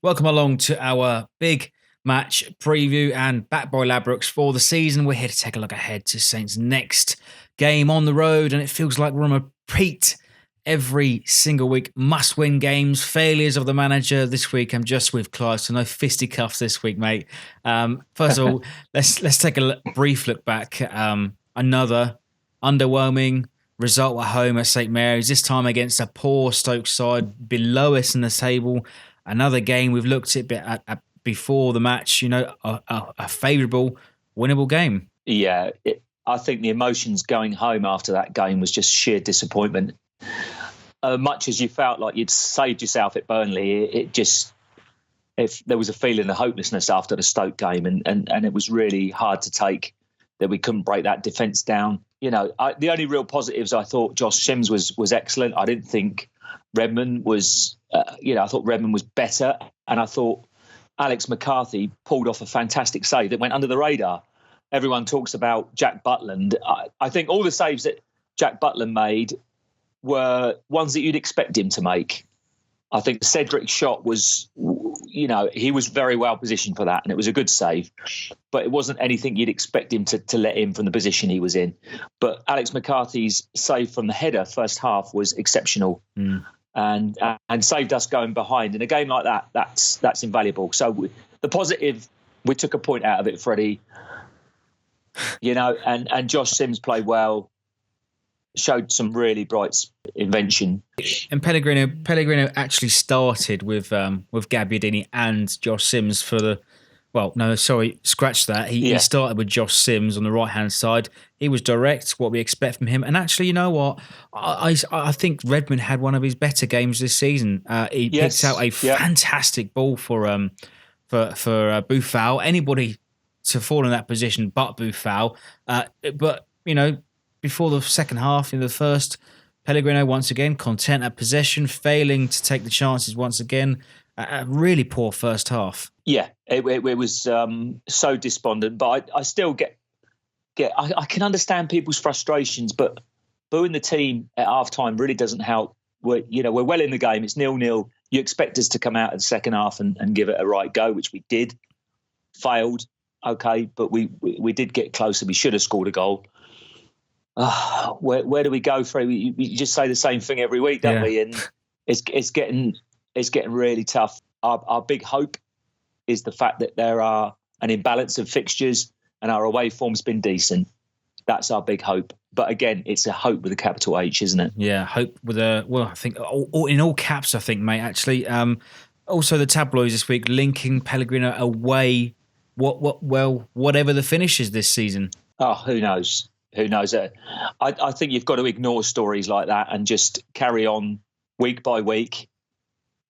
Welcome along to our big match preview and back by Ladbrokes for the season. We're here to take a look ahead to Saints' next game on the road, and it feels like we're on a repeat every single week. Must-win games, failures of the manager. This week I'm just with Clive, so no fisticuffs this week, mate. First of all, let's take a brief look back. Another underwhelming result at home at St Mary's, this time against a poor Stoke side below us in the table. Another game we've looked at before the match, a favourable, winnable game. Yeah, I think the emotions going home after that game was just sheer disappointment. Much as you felt like you'd saved yourself at Burnley, if there was a feeling of hopelessness after the Stoke game, and it was really hard to take that we couldn't break that defence down. The only real positives, I thought Josh Sims was excellent. I didn't think Redmond was, I thought Redmond was better. And I thought Alex McCarthy pulled off a fantastic save that went under the radar. Everyone talks about Jack Butland. I think all the saves that Jack Butland made were ones that you'd expect him to make. I think Cedric's shot was, he was very well positioned for that, and it was a good save. But it wasn't anything you'd expect him to let in from the position he was in. But Alex McCarthy's save from the header first half was exceptional. And saved us going behind. In a game like that, that's invaluable. So the positive, we took a point out of it, Freddie. And Josh Sims played well, showed some really bright invention. And Pellegrino actually started with Gabbiadini and Josh Sims for the. Well, no, sorry, scratch that. He started with Josh Sims on the right-hand side. He was direct, what we expect from him. And actually, you know what? I think Redmond had one of his better games this season. He picked out a fantastic ball for Boufal. Anybody to fall in that position but Boufal. But, before the second half, in the first, Pellegrino once again content at possession, failing to take the chances once again. A really poor first half. Yeah, it was so despondent. But I still I can understand people's frustrations, but booing the team at half-time really doesn't help. We're well in the game. It's 0-0. You expect us to come out in the second half and give it a right go, which we did. Failed, okay, but we did get closer. We should have scored a goal. Where do we go, Freddie? We just say the same thing every week, don't we? And it's getting really tough. Our big hope is the fact that there are an imbalance of fixtures and our away form's been decent. That's our big hope. But again, it's a hope with a capital H, isn't it? Yeah, hope with I think in all caps, I think, mate, actually. Also, the tabloids this week linking Pellegrino away, whatever the finish is this season. Oh, who knows? Who knows? I think you've got to ignore stories like that and just carry on week by week.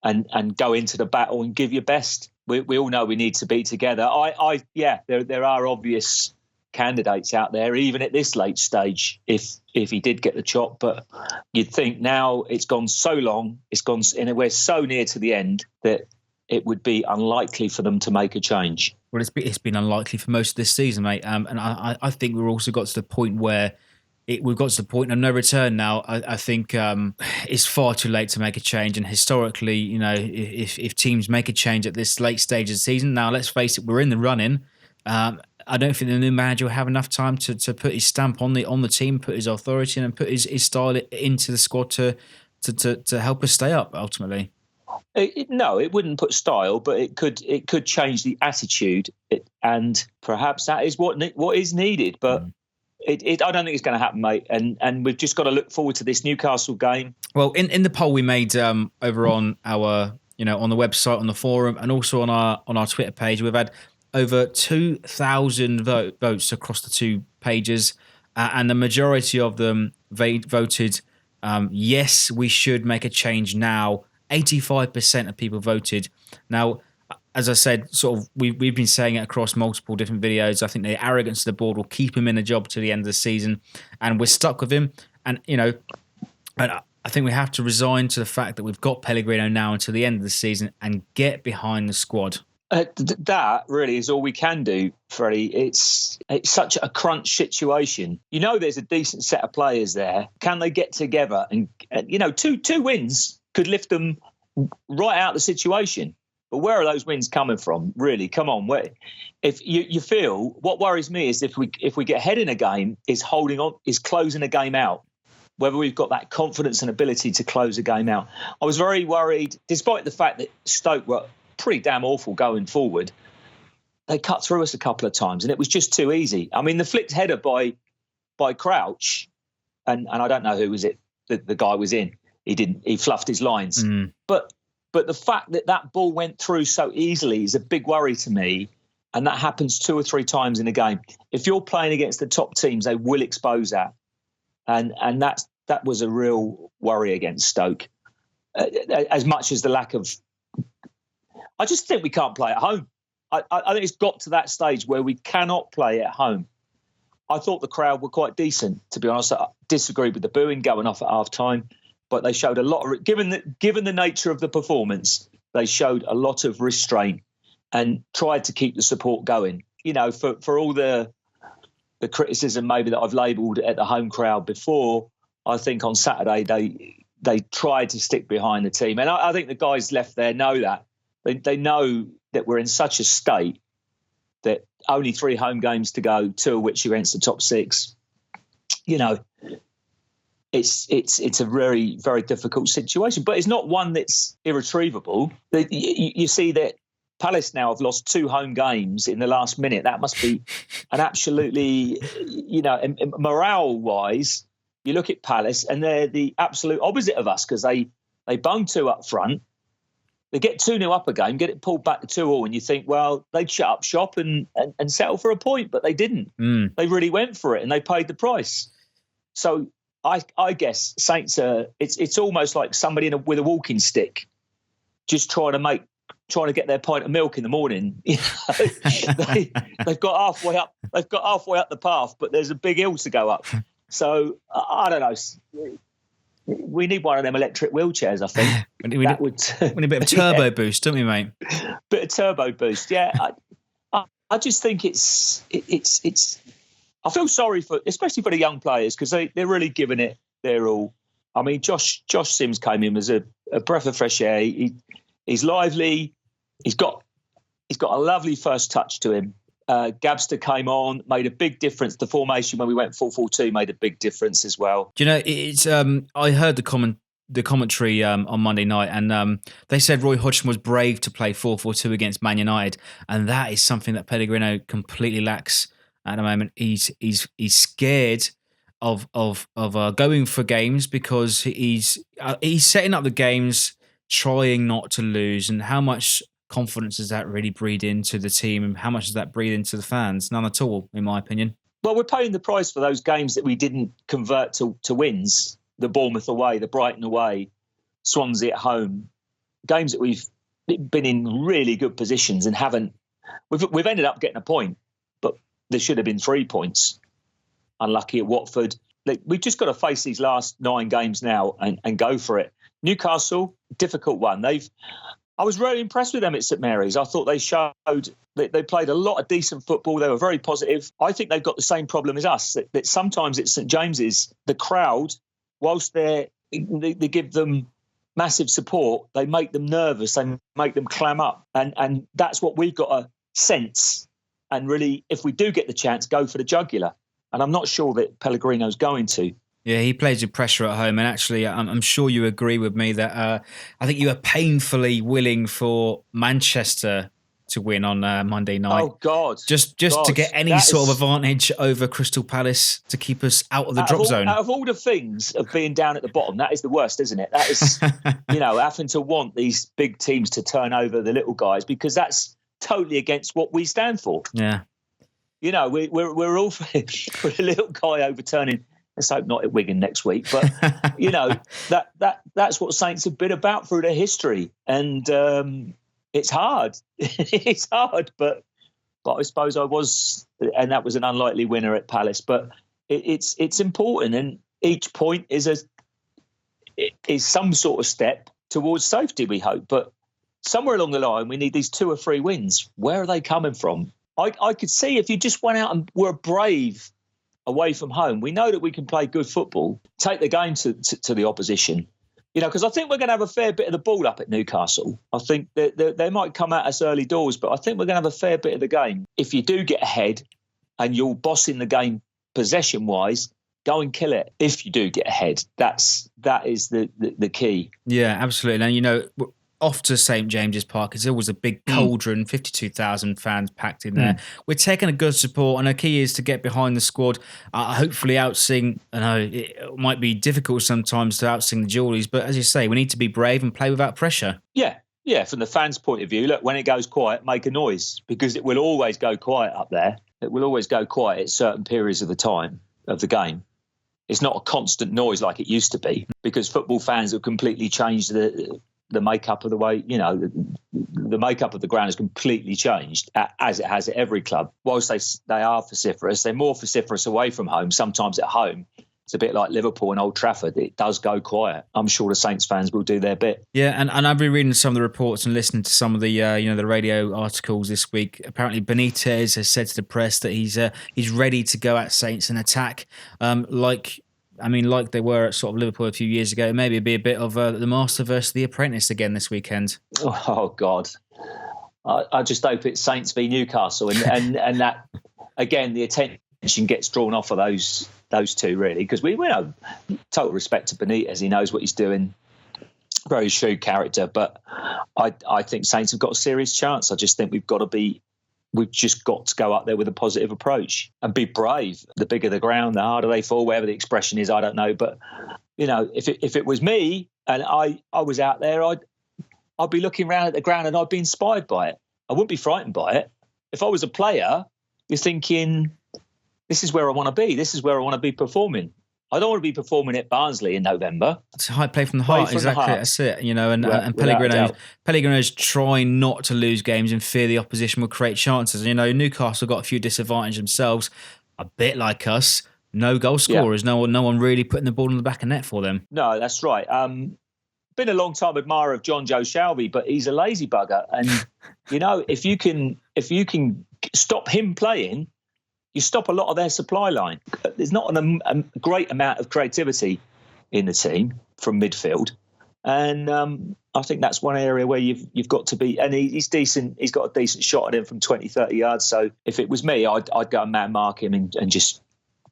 And go into the battle and give your best. We all know we need to be together. There are obvious candidates out there, even at this late stage, if he did get the chop. But you'd think now it's gone so long, and we're so near to the end that it would be unlikely for them to make a change. Well, it's been unlikely for most of this season, mate. And I think we've also got to the point where we've got to the point of no return now. I think it's far too late to make a change. And historically, if teams make a change at this late stage of the season, now let's face it, we're in the running. I don't think the new manager will have enough time to put his stamp on the team, put his authority in, and put his style into the squad to help us stay up ultimately. No, it wouldn't put style, but it could change the attitude, and perhaps that is what is needed. But I don't think it's going to happen, mate. And we've just got to look forward to this Newcastle game. Well, in the poll we made over on our on the website, on the forum, and also on our Twitter page, we've had over 2,000 votes across the two pages, and the majority of them voted yes, we should make a change now. 85% of people voted. Now, as I said, sort of we've been saying it across multiple different videos. I think the arrogance of the board will keep him in a job to the end of the season, and we're stuck with him. And and I think we have to resign to the fact that we've got Pellegrino now until the end of the season and get behind the squad. That really is all we can do, Freddie. It's such a crunch situation. There's a decent set of players there. Can they get together? And two wins could lift them right out of the situation. But where are those wins coming from? Really, come on. If you feel, what worries me is if we get ahead in a game, is holding on, is closing a game out. Whether we've got that confidence and ability to close a game out. I was very worried, despite the fact that Stoke were pretty damn awful going forward. They cut through us a couple of times, and it was just too easy. I mean, the flicked header by Crouch, and I don't know who was it. The guy was in. He fluffed his lines, but the fact that ball went through so easily is a big worry to me, and that happens 2 or 3 times in a game. If you're playing against the top teams, they will expose that, and that was a real worry against Stoke. As much as the lack of, I just think we can't play at home. I think it's got to that stage where we cannot play at home. I thought the crowd were quite decent, to be honest. I disagreed with the booing going off at half time. But they showed a lot of, given the nature of the performance, they showed a lot of restraint and tried to keep the support going. You know, for all the criticism maybe that I've labelled at the home crowd before, I think on Saturday they tried to stick behind the team, and I think the guys left there know that they know that we're in such a state that only 3 home games to go, 2 of which are against the top 6. You know. It's a very, very difficult situation, but it's not one that's irretrievable. You see that Palace now have lost 2 home games in the last minute. That must be an absolutely, morale-wise, you look at Palace and they're the absolute opposite of us because they bung 2 up front. They get 2-0 up a game, get it pulled back to 2-2, and you think, well, they'd shut up shop and settle for a point, but they didn't. They really went for it and they paid the price. So I guess Saints are. It's almost like somebody with a walking stick, just trying to get their pint of milk in the morning. You know, they've got halfway up. They've got halfway up the path, but there's a big hill to go up. So I don't know. We need one of them electric wheelchairs. I think we need a bit of turbo boost, don't we, mate? Bit of turbo boost. Yeah. I just think it's. I feel sorry especially for the young players, because they're really giving it their all. I mean, Josh Sims came in as a breath of fresh air. He's lively. He's got a lovely first touch to him. Gabster came on, made a big difference. The formation when we went 4-4-2 made a big difference as well. Do you know, it's I heard the commentary on Monday night, and they said Roy Hodgson was brave to play 4-4-2 against Man United, and that is something that Pellegrino completely lacks at the moment. He's scared of going for games because he's setting up the games trying not to lose. And how much confidence does that really breed into the team, and how much does that breed into the fans? None at all, in my opinion. Well, we're paying the price for those games that we didn't convert to wins. The Bournemouth away, the Brighton away, Swansea at home. Games that we've been in really good positions and haven't. We've ended up getting a point, but there should have been 3 points. Unlucky at Watford. We've just got to face these last 9 games now and go for it. Newcastle, difficult one. I was really impressed with them at St Mary's. I thought they showed that they played a lot of decent football. They were very positive. I think they've got the same problem as us, that sometimes at St James's, the crowd, whilst they give them massive support, they make them nervous, they make them clam up. And that's what we've got to sense. And really, if we do get the chance, go for the jugular. And I'm not sure that Pellegrino's going to. Yeah, he plays with pressure at home. And actually, I'm sure you agree with me that I think you are painfully willing for Manchester to win on Monday night. Oh, God. Just to get any sort of advantage over Crystal Palace to keep us out of the drop zone. Out of all the things of being down at the bottom, that is the worst, isn't it? That is, having to want these big teams to turn over the little guys, because that's totally against what we stand for. Yeah. We're all for a little guy overturning. Let's hope not at Wigan next week. But, that's what Saints have been about through their history. And it's hard. It's hard. But I suppose I was, and that was an unlikely winner at Palace. But it's important. And each point is some sort of step towards safety, we hope. But somewhere along the line, we need these 2 or 3 wins. Where are they coming from? I could see if you just went out and were brave away from home. We know that we can play good football, take the game to the opposition, because I think we're going to have a fair bit of the ball up at Newcastle. I think that they might come at us early doors, but I think we're going to have a fair bit of the game. If you do get ahead and you're bossing the game possession-wise, go and kill it. If you do get ahead, that is the key. Yeah, absolutely. And, off to St James's Park, it's always a big cauldron, 52,000 fans packed in there. We're taking a good support, and the key is to get behind the squad, hopefully outsing. I know it might be difficult sometimes to outsing the Jewelleys, but as you say, we need to be brave and play without pressure. Yeah, from the fans' point of view, look, when it goes quiet, make a noise, because it will always go quiet up there. It will always go quiet at certain periods of the time of the game. It's not a constant noise like it used to be, because football fans have completely changed the makeup of the way, the makeup of the ground has completely changed, as it has at every club. Whilst they are vociferous, they're more vociferous away from home. Sometimes at home, it's a bit like Liverpool and Old Trafford. It does go quiet. I'm sure the Saints fans will do their bit. Yeah, and I've been reading some of the reports and listening to some of the the radio articles this week. Apparently, Benitez has said to the press that he's ready to go at Saints and attack, like they were at sort of Liverpool a few years ago. Maybe it'd be a bit of the Master versus the Apprentice again this weekend. Oh God, I just hope it's Saints v Newcastle, and that again the attention gets drawn off of those two, really, because we have total respect to Benitez. He knows what he's doing. Very shrewd character, but I think Saints have got a serious chance. I just think we've just got to go up there with a positive approach and be brave. The bigger the ground, the harder they fall, whatever the expression is, I don't know. But, if it was me and I was out there, I'd be looking around at the ground and I'd be inspired by it. I wouldn't be frightened by it. If I was a player, you're thinking, this is where I want to be. This is where I want to be performing. I don't want to be performing at Barnsley in November. It's a high play from the heart, exactly. That's it. And Pellegrino's trying not to lose games and fear the opposition will create chances. Newcastle got a few disadvantages themselves, a bit like us. No goal scorers. Yeah. No one really putting the ball in the back of net for them. No, that's right. Been a long time admirer of John Joe Shelby, but he's a lazy bugger. And if you can stop him playing, you stop a lot of their supply line. There's not a great amount of creativity in the team from midfield. And I think that's one area where you've got to be. And he's decent. He's got a decent shot at him from 20, 30 yards. So if it was me, I'd go and man mark him and just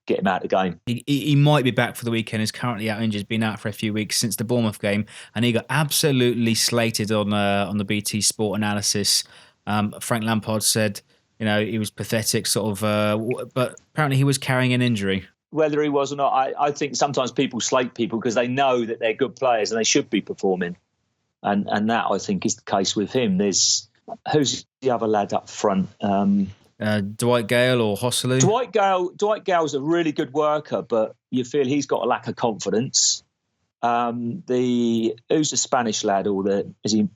get him out of the game. He might be back for the weekend. He's currently out injured. He's been out for a few weeks since the Bournemouth game. And he got absolutely slated on the BT Sport analysis. Frank Lampard said, he was pathetic, sort of, but apparently he was carrying an injury. Whether he was or not, I think sometimes people slate people because they know that they're good players and they should be performing. And that, I think, is the case with him. Who's the other lad up front? Dwight Gale or Hosselu? Dwight Gale's a really good worker, but you feel he's got a lack of confidence. Who's the Spanish lad? Is he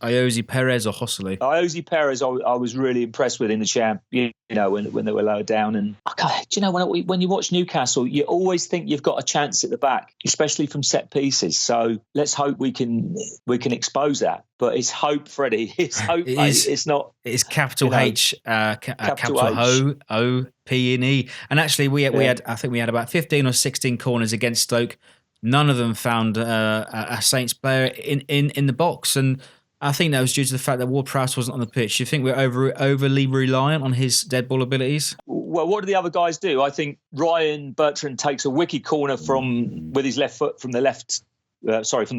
Iosi Perez or Hosselu? Iosi Perez, I was really impressed with in the champ. When they were lower down, and when you watch Newcastle, you always think you've got a chance at the back, especially from set pieces. So let's hope we can expose that. But it's hope, Freddie. It's hope. It's not. It's capital H, capital O P and E. And actually, we had about 15 or 16 corners against Stoke. None of them found a Saints player in the box, and I think that was due to the fact that Ward-Prowse wasn't on the pitch. Do you think we're overly reliant on his dead ball abilities? Well, what do the other guys do? I think Ryan Bertrand takes a wicked corner with his left foot from the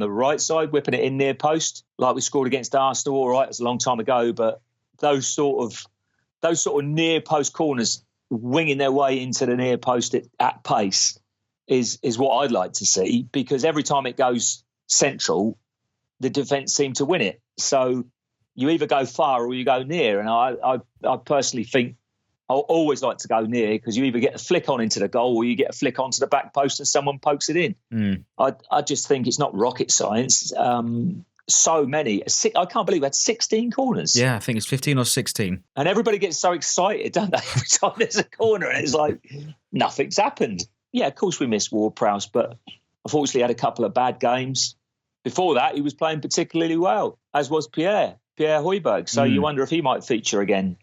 right side, whipping it in near post, like we scored against Arsenal. All right, it's a long time ago, but those sort of near post corners winging their way into the near post at pace is what I'd like to see, because every time it goes central, the defence seem to win it. So you either go far or you go near. And I personally think I always like to go near, because you either get a flick on into the goal or you get a flick onto the back post and someone pokes it in. I just think it's not rocket science. So many. I can't believe we had 16 corners. Yeah, I think it's 15 or 16. And everybody gets so excited, don't they? Every time there's a corner and it's like nothing's happened. Yeah, of course we missed Ward-Prowse, but unfortunately had a couple of bad games. Before that, he was playing particularly well, as was Pierre Højbjerg. So you wonder if he might feature again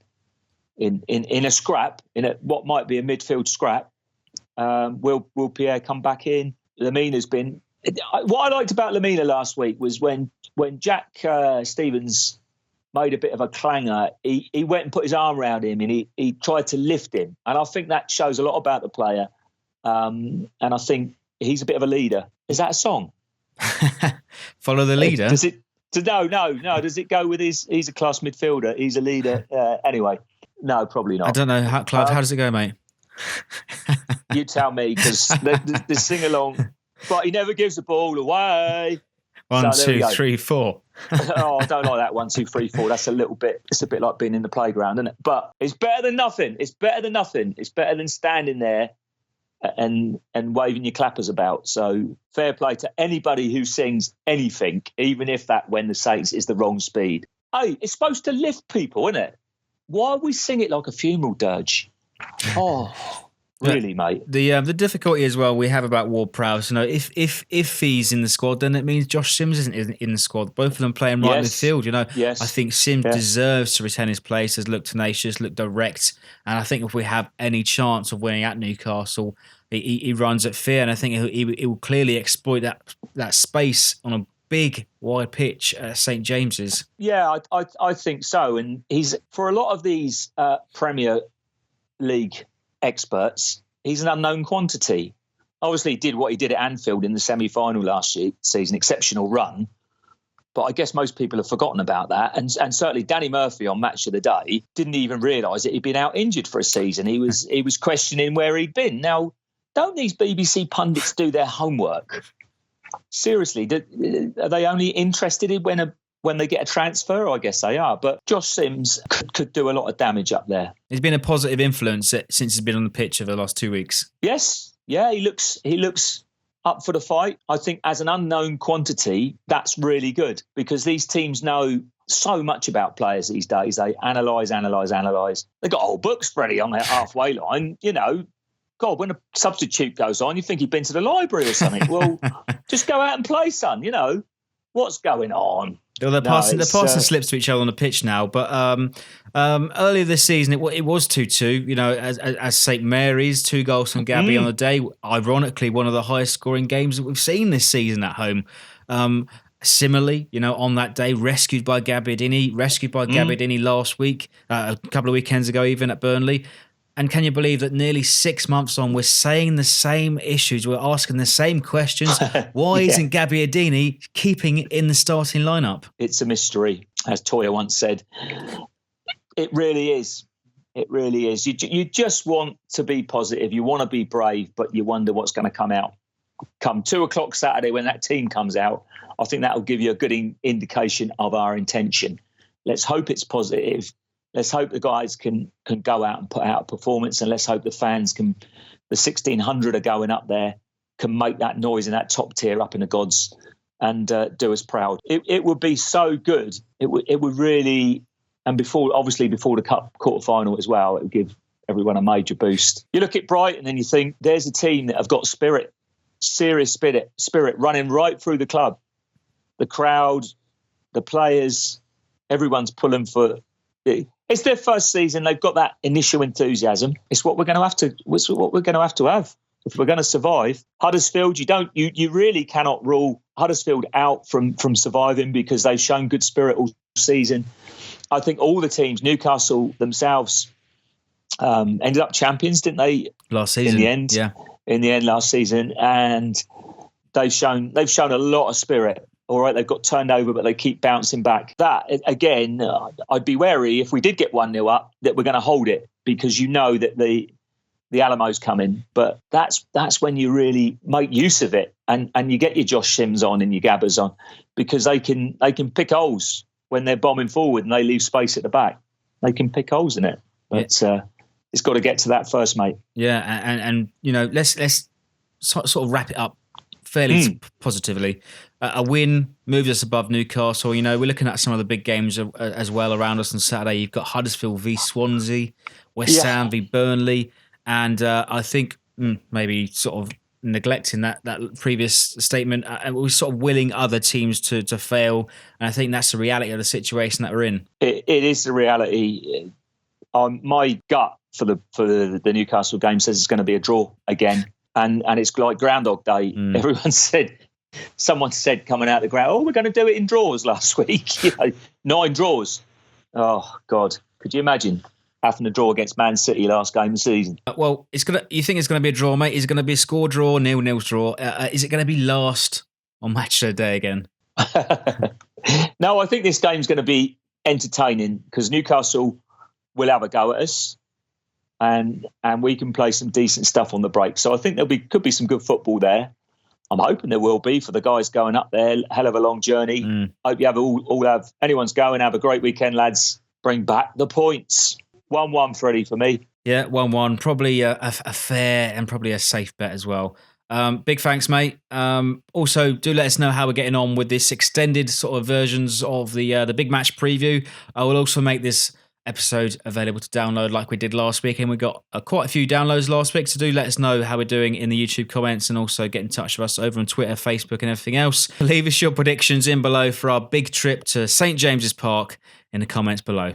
in a scrap, what might be a midfield scrap. Will Pierre come back in? Lamine has been What I liked about Lamela last week was when Jack Stevens made a bit of a clanger, he went and put his arm around him and he tried to lift him. And I think that shows a lot about the player. And I think he's a bit of a leader. Is that a song? Follow the leader? Does it? No. Does it go with he's a class midfielder? He's a leader. Anyway, no, probably not. I don't know. Clive, how does it go, mate? You tell me, because the sing-along, but he never gives the ball away. 1, 2, 3, 4. Oh, I don't like that 1, 2, 3, 4. That's it's a bit like being in the playground, isn't it? But it's better than nothing. It's better than nothing. It's better than standing there and waving your clappers about. So fair play to anybody who sings anything, even if that when the Saints is the wrong speed. Hey, it's supposed to lift people, isn't it? Why we sing it like a funeral dirge? Oh, really, mate? The difficulty as well we have about Ward-Prowse, if he's in the squad, then it means Josh Sims isn't in the squad. Both of them playing right in the field, Yes. I think Sims deserves to retain his place, has looked tenacious, looked direct, and I think if we have any chance of winning at Newcastle, he runs at fear, and I think he will clearly exploit that space on a big, wide pitch at St James's. Yeah, I think so. And he's, for a lot of these Premier League experts, he's an unknown quantity. Obviously, he did what he did at Anfield in the semi-final last season, exceptional run. But I guess most people have forgotten about that. And certainly Danny Murphy on Match of the Day didn't even realise that he'd been out injured for a season. He was questioning where he'd been. Now, don't these BBC pundits do their homework? Seriously, are they only interested in when they get a transfer? I guess they are. But Josh Sims could do a lot of damage up there. He's been a positive influence since he's been on the pitch over the last 2 weeks. Yes. Yeah, he looks up for the fight. I think as an unknown quantity, that's really good, because these teams know so much about players these days. They analyse. They've got whole books spreading on their halfway line, God, when a substitute goes on, you think he'd been to the library or something. Well, just go out and play, son. What's going on? Well, they're passing slips to each other on the pitch now. But earlier this season, it was 2-2. As St Mary's, 2 goals from Gabby on the day. Ironically, one of the highest scoring games that we've seen this season at home. Similarly, on that day, rescued by Gabbiadini last week, a couple of weekends ago, even at Burnley. And can you believe that nearly 6 months on, we're saying the same issues, we're asking the same questions? Why isn't Gabbiadini keeping in the starting lineup? It's a mystery, as Toya once said. It really is. It really is. You just want to be positive. You want to be brave, but you wonder what's going to come out. Come 2:00 Saturday when that team comes out, I think that will give you a good indication of our intention. Let's hope it's positive. Let's hope the guys can go out and put out a performance, and let's hope the fans the 1,600 are going up there, can make that noise in that top tier up in the gods and do us proud. It would be so good. It would really, and before the cup quarter-final as well, it would give everyone a major boost. You look at Brighton and you think, there's a team that have got spirit, serious spirit running right through the club. The crowd, the players, everyone's pulling for it. It's their first season. They've got that initial enthusiasm. It's what we're going to have to. It's what we're going to have if we're going to survive. Huddersfield, you really cannot rule Huddersfield out from surviving, because they've shown good spirit all season. I think all the teams, Newcastle themselves, ended up champions, didn't they? Last season, in the end, yeah. In the end, last season, and they've shown a lot of spirit. All right, they've got turned over, but they keep bouncing back. That, again, I'd be wary if we did get 1-0 up that we're going to hold it, because that the Alamo's coming. But that's when you really make use of it, and you get your Josh Sims on and your Gabbers on, because they can pick holes when they're bombing forward and they leave space at the back. They can pick holes in it. But it's got to get to that first, mate. Yeah, and let's sort of wrap it up fairly positively. A win moves us above Newcastle. We're looking at some of the big games as well around us on Saturday. You've got Huddersfield v Swansea, West Ham v Burnley, and I think maybe sort of neglecting that previous statement, we're sort of willing other teams to fail, and I think that's the reality of the situation that we're in. It is the reality. My gut for the Newcastle game says it's going to be a draw again, and it's like Groundhog Day. Everyone said Someone said coming out of the ground, "Oh, we're going to do it in draws" last week. 9 draws. Oh God, could you imagine having a draw against Man City last game of the season? Well, you think it's gonna be a draw, mate? Is it gonna be a score draw, 0-0 draw? Is it gonna be last on match of the day again? No, I think this game's going to be entertaining because Newcastle will have a go at us, and we can play some decent stuff on the break. So I think could be some good football there. I'm hoping there will be for the guys going up there. Hell of a long journey. Hope you have anyone's going. Have a great weekend, lads. Bring back the points. 1-1, Freddie, for me. Yeah, 1-1. Probably a fair and probably a safe bet as well. Big thanks, mate. Also, do let us know how we're getting on with this extended sort of versions of the big match preview. I will also make this episode available to download like we did last week, and we got quite a few downloads last week, so do let us know how we're doing in the YouTube comments, and also get in touch with us over on Twitter, Facebook and everything else. Leave us your predictions in below for our big trip to St James's Park in the comments below.